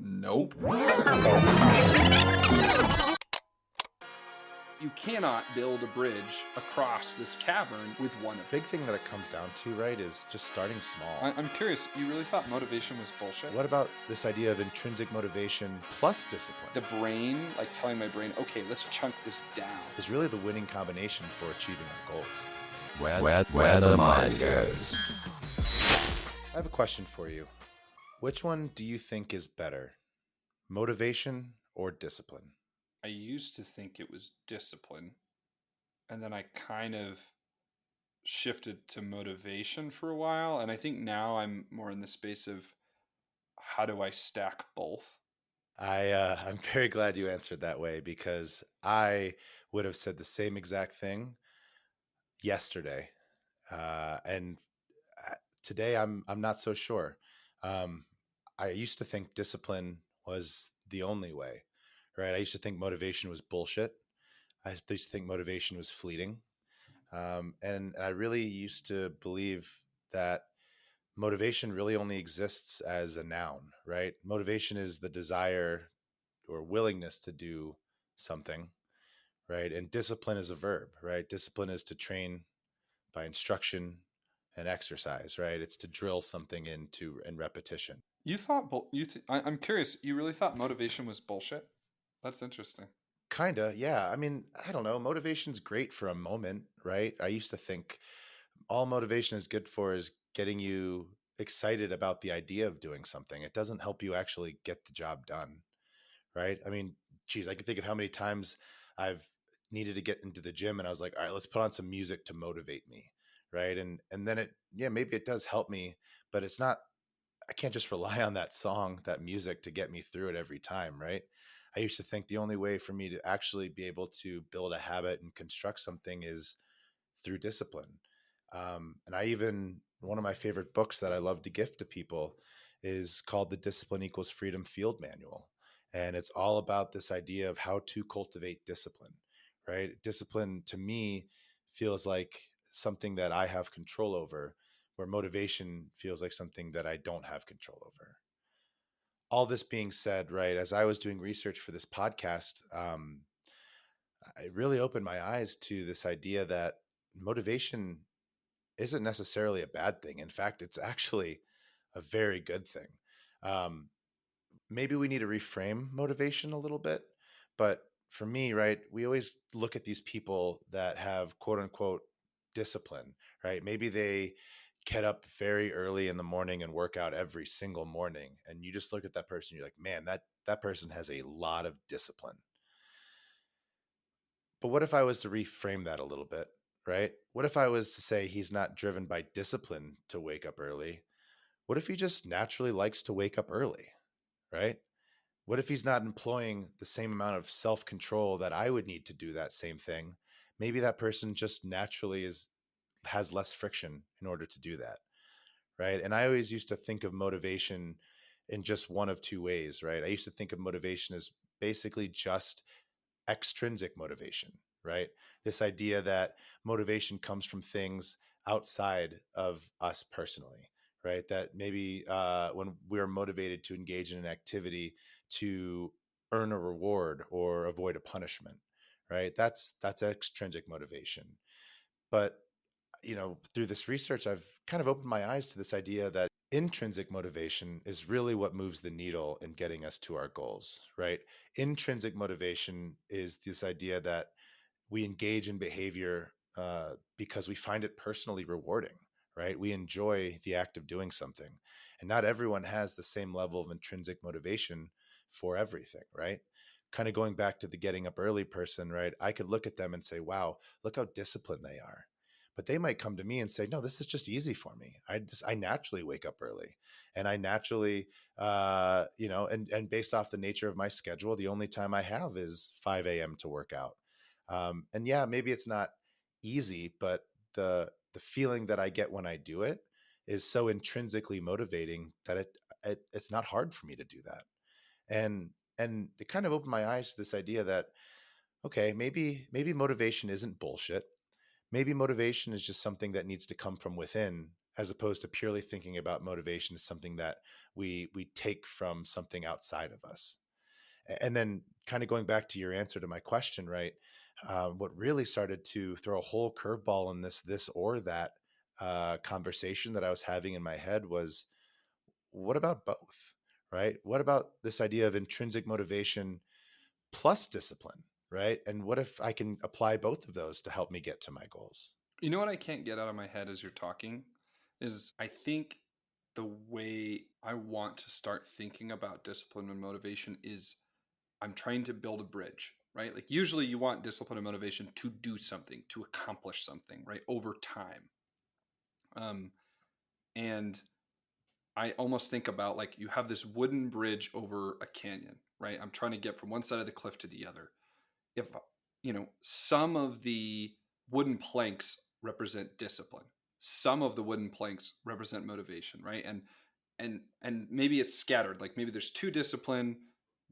Nope. You cannot build a bridge across this cavern with one of Big thing that it comes down to, right, is just starting small. I'm curious, you really thought motivation was bullshit? What about this idea of intrinsic motivation plus discipline? The brain, like telling my brain, okay, let's chunk this down. Is really the winning combination for achieving our goals. Where the mind goes. I have a question for you. Which one do you think is better, motivation or discipline? I used to think it was discipline, and then I kind of shifted to motivation for a while, and I think now I'm more in the space of how do I stack both? I'm very glad you answered that way because I would have said the same exact thing yesterday, and today I'm not so sure. Um, I used to think discipline was the only way, right? I used to think motivation was bullshit. I used to think motivation was fleeting. And I really used to believe that motivation really only exists as a noun, right? Motivation is the desire or willingness to do something, right? And discipline is a verb, right? Discipline is to train by instruction and exercise, right? It's to drill something into in repetition. You thought I'm curious. You really thought motivation was bullshit? That's interesting. Kinda, yeah. I mean, I don't know. Motivation's great for a moment, right? I used to think all motivation is good for is getting you excited about the idea of doing something. It doesn't help you actually get the job done, right? I mean, geez, I can think of how many times I've needed to get into the gym and I was like, all right, let's put on some music to motivate me, right? And then yeah, maybe it does help me, but it's not. I can't just rely on that song, that music to get me through it every time, right? I used to think the only way for me to actually be able to build a habit and construct something is through discipline. And one of my favorite books that I love to gift to people is called The Discipline Equals Freedom Field Manual. And it's all about this idea of how to cultivate discipline, right? Discipline to me feels like something that I have control over, where motivation feels like something that I don't have control over. All this being said, right, as I was doing research for this podcast, it really opened my eyes to this idea that motivation isn't necessarily a bad thing. In fact, it's actually a very good thing. Um, Maybe we need to reframe motivation a little bit, but for me, right, we always look at these people that have quote unquote discipline, right? Maybe they get up very early in the morning and work out every single morning, and you just look at that person, you're like, man, that person has a lot of discipline. But what if I was to reframe that a little bit, right? What if I was to say he's not driven by discipline to wake up early? What if he just naturally likes to wake up early, right? What if he's not employing the same amount of self-control that I would need to do that same thing? Maybe that person just naturally has less friction in order to do that, right? And I always used to think of motivation in just one of two ways, right? I used to think of motivation as basically just extrinsic motivation, right? This idea that motivation comes from things outside of us personally, right? That maybe when we're motivated to engage in an activity to earn a reward or avoid a punishment, right? That's extrinsic motivation. But through this research, I've kind of opened my eyes to this idea that intrinsic motivation is really what moves the needle in getting us to our goals, right? Intrinsic motivation is this idea that we engage in behavior because we find it personally rewarding, right? We enjoy the act of doing something. And not everyone has the same level of intrinsic motivation for everything, right? Kind of going back to the getting up early person, right? I could look at them and say, wow, look how disciplined they are. But they might come to me and say, no, this is just easy for me. I naturally wake up early, and I naturally, and based off the nature of my schedule, the only time I have is 5 a.m. to work out. And yeah, maybe it's not easy, but the feeling that I get when I do it is so intrinsically motivating that it's not hard for me to do that. And it kind of opened my eyes to this idea that, okay, maybe motivation isn't bullshit. Maybe motivation is just something that needs to come from within as opposed to purely thinking about motivation as something that we take from something outside of us. And then kind of going back to your answer to my question, right? What really started to throw a whole curveball in this or that conversation that I was having in my head was, what about both, right? What about this idea of intrinsic motivation plus discipline, right? And what if I can apply both of those to help me get to my goals? You know what I can't get out of my head as you're talking is I think the way I want to start thinking about discipline and motivation is I'm trying to build a bridge, right? Like usually you want discipline and motivation to do something, to accomplish something, right? Over time. Um, and I almost think about like you have this wooden bridge over a canyon, right? I'm trying to get from one side of the cliff to the other. If, some of the wooden planks represent discipline, some of the wooden planks represent motivation, right? And maybe it's scattered. Like maybe there's 2 discipline,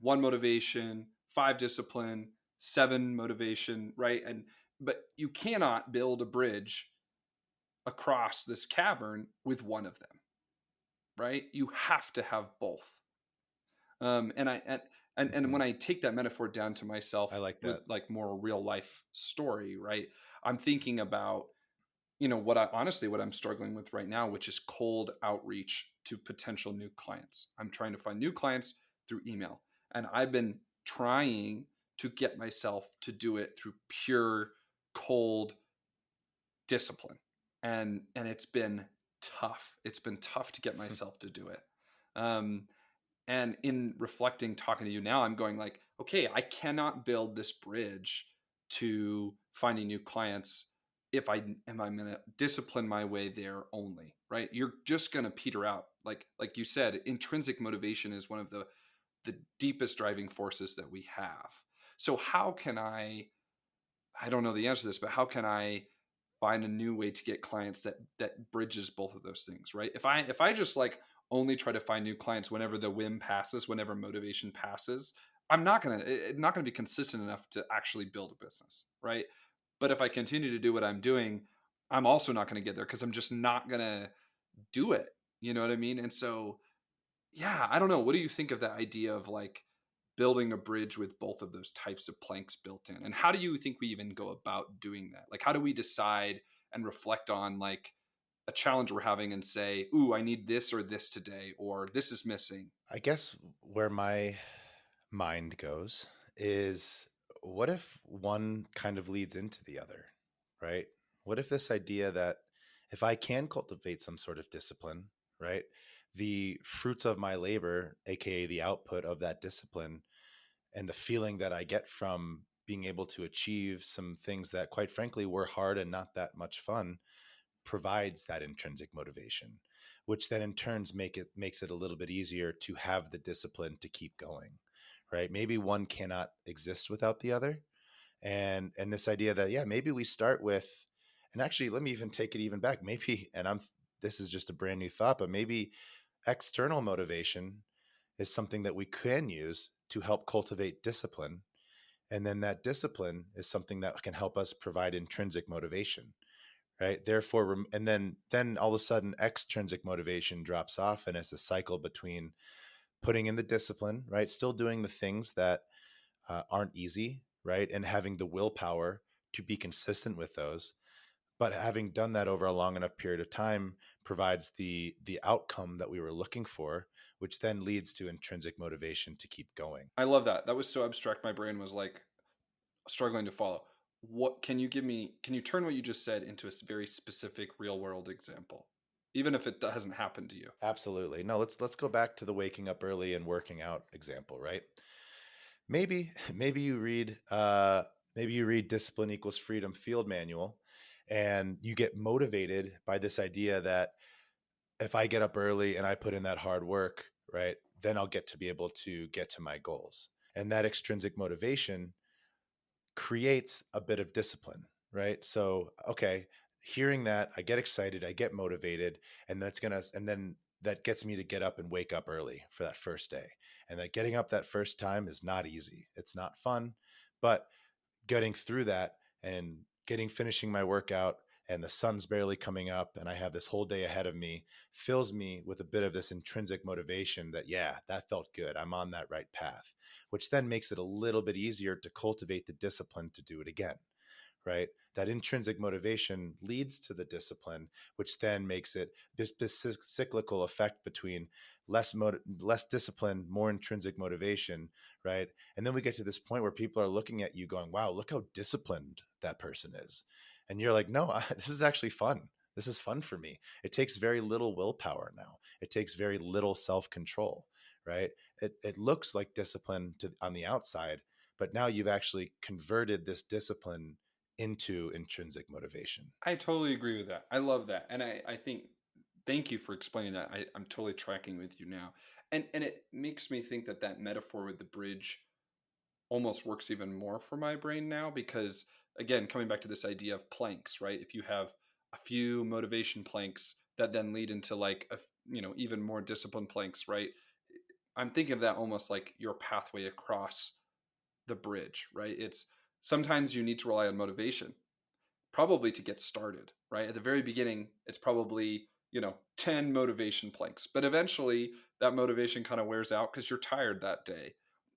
1 motivation, 5 discipline, 7 motivation, right? And but you cannot build a bridge across this cavern with one of them, right? You have to have both. And I and Mhm. when I take that metaphor down to I myself like with that. like more real life story, right? I'm thinking about what I'm struggling with right now, which is cold outreach to potential new clients. I'm trying to find new clients through email, and I've been trying to get myself to do it through pure cold discipline, and it's been tough. It's been tough to get myself to do it. Um, and in reflecting, talking to you now, I'm going like, okay, I cannot build this bridge to finding new clients if I'm going to discipline my way there only, right? You're just going to peter out. Like you said, intrinsic motivation is one of the deepest driving forces that we have. So how can I don't know the answer to this, but how can I find a new way to get clients that bridges both of those things, right? If I just like only try to find new clients whenever the whim passes, whenever motivation passes, I'm not gonna be consistent enough to actually build a business, right? But if I continue to do what I'm doing, I'm also not gonna get there because I'm just not gonna do it. You know what I mean? And so yeah, I don't know. What do you think of that idea of like building a bridge with both of those types of planks built in? And how do you think we even go about doing that? Like, how do we decide and reflect on like a challenge we're having and say, ooh, I need this or this today, or this is missing? I guess where my mind goes is, what if one kind of leads into the other, right? What if this idea that if I can cultivate some sort of discipline, right, the fruits of my labor, aka the output of that discipline, and the feeling that I get from being able to achieve some things that, quite frankly, were hard and not that much fun, provides that intrinsic motivation, which then in turns makes it a little bit easier to have the discipline to keep going, right? Maybe one cannot exist without the other. And this idea that, yeah, maybe we start with, and actually let me even take it even back, maybe, and I'm this is just a brand new thought, but maybe external motivation is something that we can use to help cultivate discipline, and then that discipline is something that can help us provide intrinsic motivation, right? Therefore, and then all of a sudden extrinsic motivation drops off, and it's a cycle between putting in the discipline, right, still doing the things that aren't easy, right, and having the willpower to be consistent with those, but having done that over a long enough period of time provides the outcome that we were looking for, which then leads to intrinsic motivation to keep going. I love that. That was so abstract. My brain was like struggling to follow. What can you give me? Can you turn what you just said into a very specific real world example, even if it hasn't happened to you? Absolutely. No, let's go back to the waking up early and working out example, right? Maybe you read Discipline Equals Freedom Field Manual, and you get motivated by this idea that if I get up early and I put in that hard work, right, then I'll get to be able to get to my goals. And that extrinsic motivation creates a bit of discipline, right? So, okay, hearing that, I get excited, I get motivated, and then that gets me to get up and wake up early for that first day. And that getting up that first time is not easy. It's not fun, but getting through that and finishing my workout and the sun's barely coming up and I have this whole day ahead of me, fills me with a bit of this intrinsic motivation that, yeah, that felt good. I'm on that right path, which then makes it a little bit easier to cultivate the discipline to do it again, right? That intrinsic motivation leads to the discipline, which then makes it this cyclical effect between less discipline, more intrinsic motivation, right? And then we get to this point where people are looking at you going, wow, look how disciplined that person is. And you're like, no, this is actually fun. This is fun for me. It takes very little willpower now. It takes very little self-control, right? It looks like discipline on the outside, but now you've actually converted this discipline into intrinsic motivation. I totally agree with that. I love that. And I think, thank you for explaining that. I'm totally tracking with you now. And it makes me think that that metaphor with the bridge almost works even more for my brain now, because again, coming back to this idea of planks, right? If you have a few motivation planks that then lead into like even more disciplined planks, right? I'm thinking of that almost like your pathway across the bridge, right? It's sometimes you need to rely on motivation probably to get started, right? At the very beginning, it's probably, 10 motivation planks, but eventually that motivation kind of wears out because you're tired that day.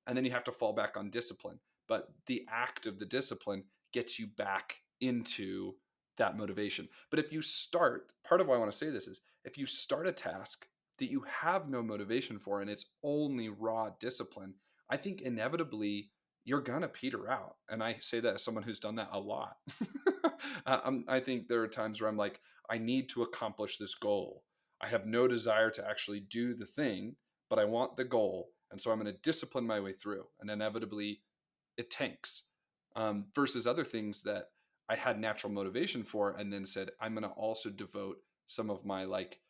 And then you have to fall back on discipline. But the act of the discipline gets you back into that motivation. But if you start, part of why I want to say this is if you start a task that you have no motivation for and it's only raw discipline, I think inevitably you're gonna peter out. And I say that as someone who's done that a lot. I think there are times where I'm like, I need to accomplish this goal. I have no desire to actually do the thing, but I want the goal. And so I'm going to discipline my way through. And inevitably, it tanks. Versus other things that I had natural motivation for, and then said, I'm going to also devote some of my like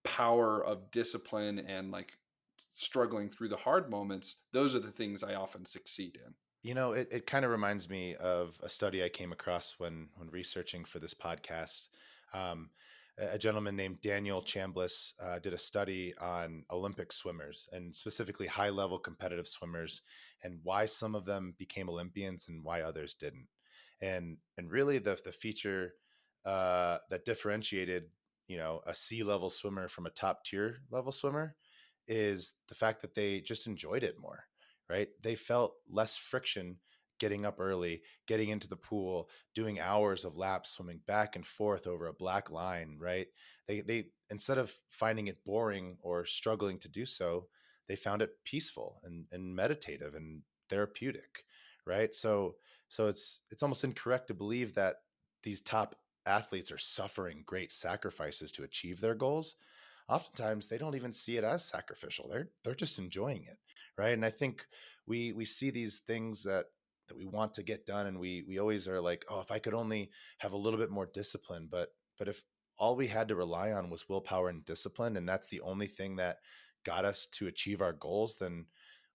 power of discipline and like struggling through the hard moments. Those are the things I often succeed in. It kind of reminds me of a study I came across when researching for this podcast. Um, a gentleman named Daniel Chambliss did a study on Olympic swimmers and specifically high level competitive swimmers and why some of them became Olympians and why others didn't. And really the feature that differentiated, a sea level swimmer from a top tier level swimmer is the fact that they just enjoyed it more, right? They felt less friction getting up early, getting into the pool, doing hours of laps, swimming back and forth over a black line, right? They instead of finding it boring or struggling to do so, they found it peaceful and meditative and therapeutic, right? So it's almost incorrect to believe that these top athletes are suffering great sacrifices to achieve their goals. Oftentimes they don't even see it as sacrificial. They're just enjoying it, right? And I think we see these things that we want to get done, and we always are like, oh, if I could only have a little bit more discipline. But if all we had to rely on was willpower and discipline, and that's the only thing that got us to achieve our goals, then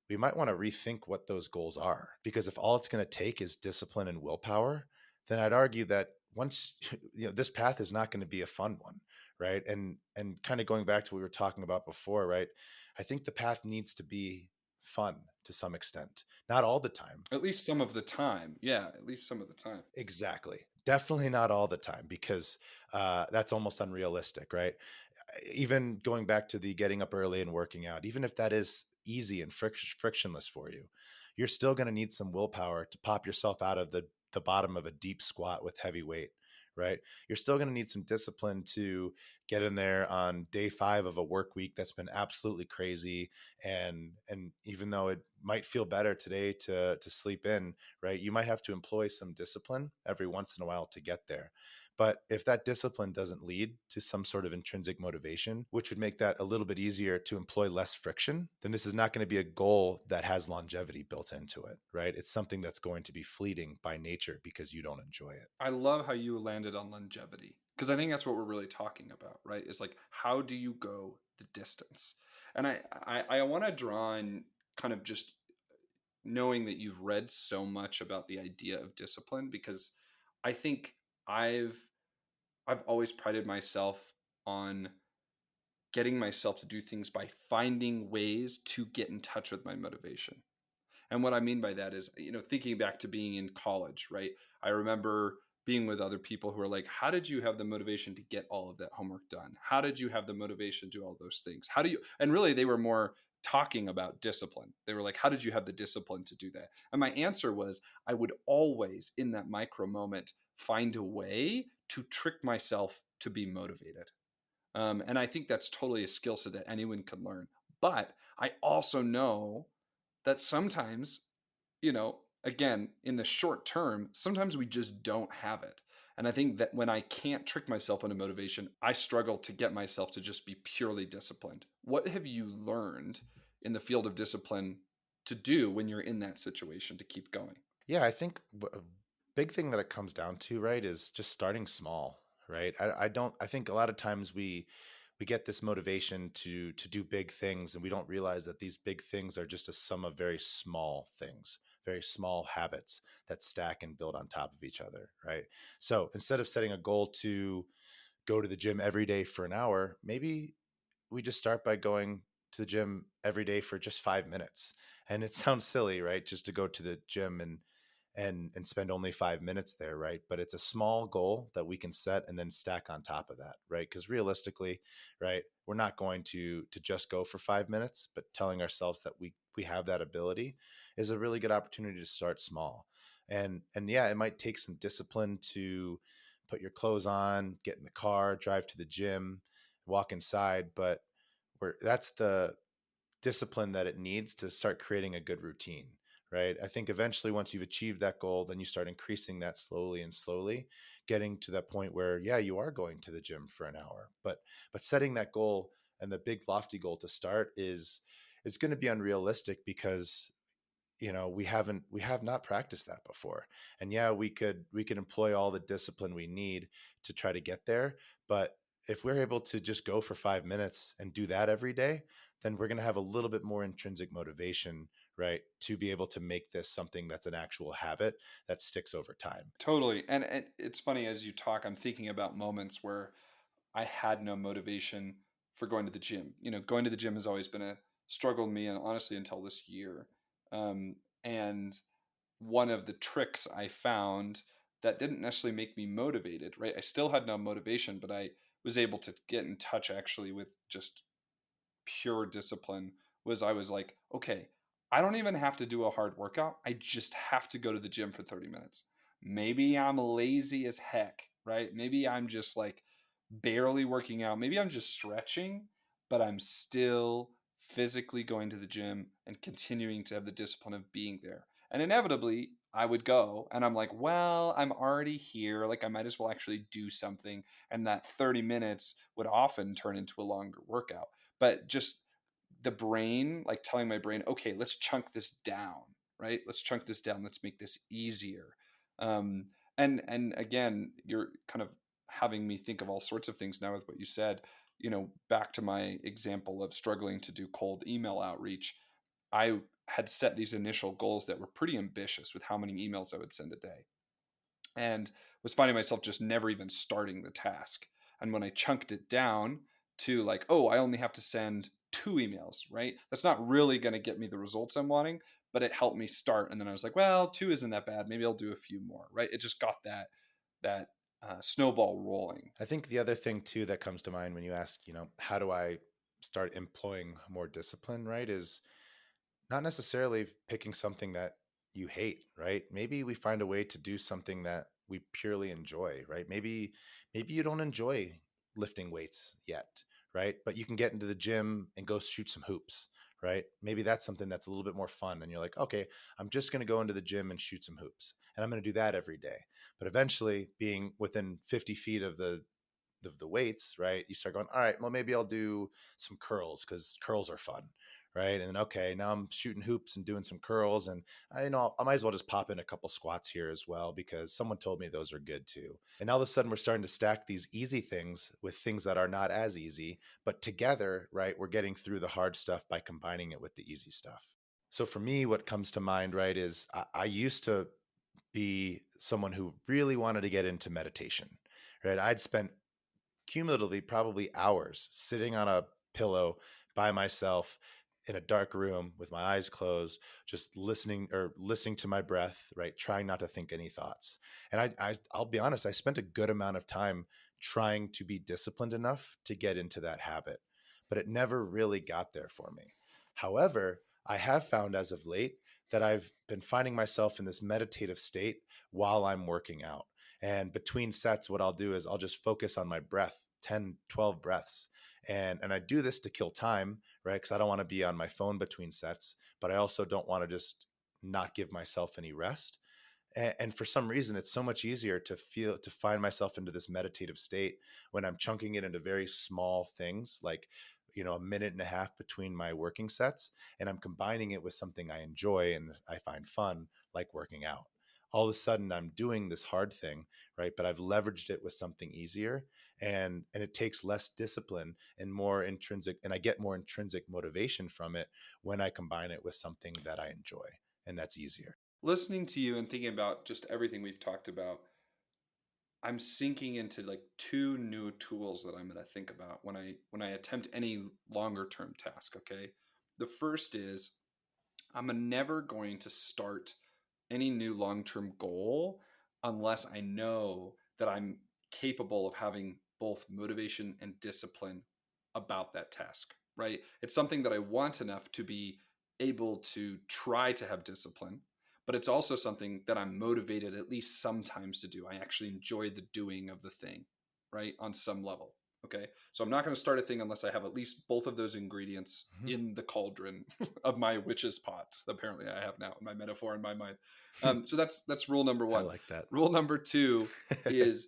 we might want to rethink what those goals are. Because if all it's going to take is discipline and willpower, then I'd argue that once this path is not going to be a fun one, right? And kind of going back to what we were talking about before, right? I think the path needs to be fun to some extent, not all the time. At least some of the time. Yeah, at least some of the time. Exactly. Definitely not all the time, because that's almost unrealistic, right? Even going back to the getting up early and working out, even if that is easy and frictionless for you, you're still going to need some willpower to pop yourself out of the bottom of a deep squat with heavy weight, right? You're still going to need some discipline to get in there on day 5 of a work week that's been absolutely crazy. And even though it might feel better today to sleep in, right, you might have to employ some discipline every once in a while to get there. But if that discipline doesn't lead to some sort of intrinsic motivation, which would make that a little bit easier to employ less friction, then this is not going to be a goal that has longevity built into it, right? It's something that's going to be fleeting by nature because you don't enjoy it. I love how you landed on longevity, because I think that's what we're really talking about, right? Is like, how do you go the distance? And I want to draw on kind of just knowing that you've read so much about the idea of discipline, because I think I've I've always prided myself on getting myself to do things by finding ways to get in touch with my motivation. And what I mean by that is, thinking back to being in college, right? I remember being with other people who are like, how did you have the motivation to get all of that homework done? How did you have the motivation to do all those things? How do you, and really they were more talking about discipline. They were like, how did you have the discipline to do that? And my answer was, I would always in that micro moment find a way to trick myself to be motivated. And I think that's totally a skill set that anyone can learn. But I also know that sometimes, again, in the short term, sometimes we just don't have it. And I think that when I can't trick myself into motivation, I struggle to get myself to just be purely disciplined. What have you learned in the field of discipline to do when you're in that situation to keep going? Yeah, I think a big thing that it comes down to, right, is just starting small, right? I think a lot of times we get this motivation to do big things, and we don't realize that these big things are just a sum of very small things, very small habits that stack and build on top of each other, right? So instead of setting a goal to go to the gym every day for an hour, maybe we just start by going to the gym every day for just 5 minutes. And it sounds silly, right? Just to go to the gym and spend only 5 minutes there, right? But it's a small goal that we can set and then stack on top of that, right? Because realistically, right, we're not going to just go for 5 minutes, but telling ourselves that we have that ability is a really good opportunity to start small. And yeah, it might take some discipline to put your clothes on, get in the car, drive to the gym, walk inside, but that's the discipline that it needs to start creating a good routine, right? I think eventually once you've achieved that goal, then you start increasing that slowly and slowly, getting to that point where yeah, you are going to the gym for an hour. But setting that goal and the big lofty goal to start is going to be unrealistic because we have not practiced that before. And yeah, we could employ all the discipline we need to try to get there, but if we're able to just go for 5 minutes and do that every day, then we're going to have a little bit more intrinsic motivation, right, to be able to make this something that's an actual habit that sticks over time. Totally. And it's funny as you talk, I'm thinking about moments where I had no motivation for going to the gym. Going to the gym has always been a struggle to me, and honestly, until this year. And one of the tricks I found that didn't necessarily make me motivated, right? I still had no motivation, but I was able to get in touch actually with just pure discipline. Was I was like, okay, I don't even have to do a hard workout. I just have to go to the gym for 30 minutes. Maybe I'm lazy as heck, right? Maybe I'm just like barely working out. Maybe I'm just stretching, but I'm still physically going to the gym and continuing to have the discipline of being there. And inevitably, I would go and I'm like, well, I'm already here. Like, I might as well actually do something. And that 30 minutes would often turn into a longer workout. But just the brain, like telling my brain, okay, let's chunk this down, right? Let's chunk this down. Let's make this easier. Um, and again, you're kind of having me think of all sorts of things now with what you said. Back to my example of struggling to do cold email outreach, I had set these initial goals that were pretty ambitious with how many emails I would send a day, and was finding myself just never even starting the task. And when I chunked it down to like, oh, I only have to send 2 emails, right? That's not really going to get me the results I'm wanting, but it helped me start. And then I was like, well, two isn't that bad. Maybe I'll do a few more, right? It just got that snowball rolling. I think the other thing too that comes to mind when you ask, how do I start employing more discipline, right, is not necessarily picking something that you hate, right? Maybe we find a way to do something that we purely enjoy, right? Maybe you don't enjoy lifting weights yet, right? But you can get into the gym and go shoot some hoops, right? Maybe that's something that's a little bit more fun and you're like, "Okay, I'm just going to go into the gym and shoot some hoops." And I'm going to do that every day. But eventually, being within 50 feet of the weights, right? You start going, all right, well, maybe I'll do some curls because curls are fun, right? And then, okay, now I'm shooting hoops and doing some curls. And I might as well just pop in a couple squats here as well because someone told me those are good too. And all of a sudden, we're starting to stack these easy things with things that are not as easy, but together, right, we're getting through the hard stuff by combining it with the easy stuff. So for me, what comes to mind, right, is I used to be someone who really wanted to get into meditation, right? I'd spent cumulatively probably hours sitting on a pillow by myself, in a dark room with my eyes closed, just listening to my breath, right? Trying not to think any thoughts. And I'll be honest, I spent a good amount of time trying to be disciplined enough to get into that habit, but it never really got there for me. However, I have found as of late that I've been finding myself in this meditative state while I'm working out. And between sets, what I'll do is I'll just focus on my breath, 10, 12 breaths. And I do this to kill time, right? Because I don't want to be on my phone between sets, but I also don't want to just not give myself any rest. And for some reason, it's so much easier to find myself into this meditative state when I'm chunking it into very small things, like, a minute and a half between my working sets, and I'm combining it with something I enjoy and I find fun, like working out. All of a sudden I'm doing this hard thing, right? But I've leveraged it with something easier, and it takes less discipline and more intrinsic, and I get more intrinsic motivation from it when I combine it with something that I enjoy, and that's easier. Listening to you and thinking about just everything we've talked about, I'm sinking into like two new tools that I'm going to think about when I attempt any longer term task. Okay, the first is I'm never going to start any new long term goal unless I know that I'm capable of having both motivation and discipline about that task, right? It's something that I want enough to be able to try to have discipline, but it's also something that I'm motivated at least sometimes to do. I actually enjoy the doing of the thing, right? On some level. Okay. So I'm not going to start a thing unless I have at least both of those ingredients Mhm. in the cauldron of my witch's pot. Apparently, I have now in my metaphor in my mind. So that's rule number I one. like that. Rule number two is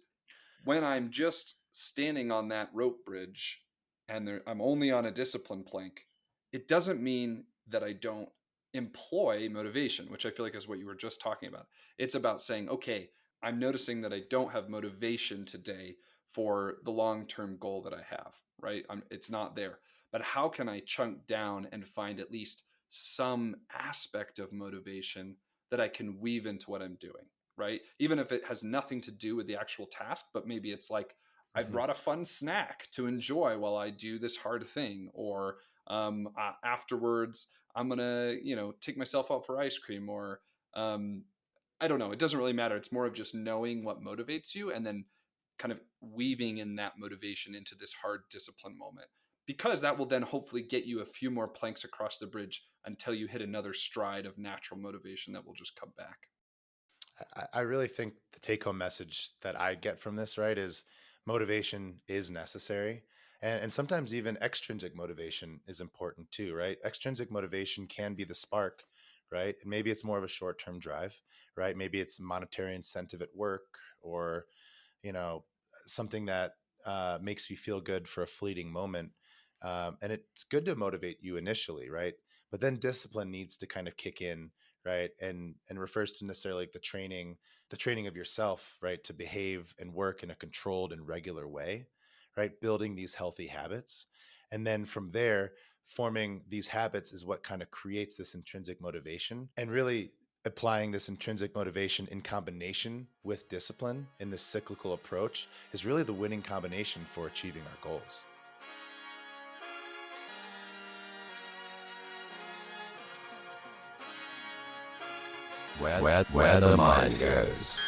when I'm just standing on that rope bridge and I'm only on a discipline plank, it doesn't mean that I don't employ motivation, which I feel like is what you were just talking about. It's about saying, okay, I'm noticing that I don't have motivation today for the long-term goal that I have, right? It's not there. But how can I chunk down and find at least some aspect of motivation that I can weave into what I'm doing, right? Even if it has nothing to do with the actual task, but maybe it's like, I Mhm. brought a fun snack to enjoy while I do this hard thing, or afterwards I'm gonna, take myself out for ice cream, or I don't know. It doesn't really matter. It's more of just knowing what motivates you and then kind of weaving in that motivation into this hard discipline moment, because that will then hopefully get you a few more planks across the bridge until you hit another stride of natural motivation that will just come back. I really think the take home message that I get from this, right, is motivation is necessary. And sometimes even extrinsic motivation is important too, right? Extrinsic motivation can be the spark, right? And maybe it's more of a short term drive, right? Maybe it's monetary incentive at work, or, you know, something that makes you feel good for a fleeting moment. And it's good to motivate you initially, right? But then discipline needs to kind of kick in, right? And refers to necessarily like the training of yourself, right, to behave and work in a controlled and regular way, right? Building these healthy habits. And then from there, forming these habits is what kind of creates this intrinsic motivation, and really applying this intrinsic motivation in combination with discipline in this cyclical approach is really the winning combination for achieving our goals. Where the mind goes.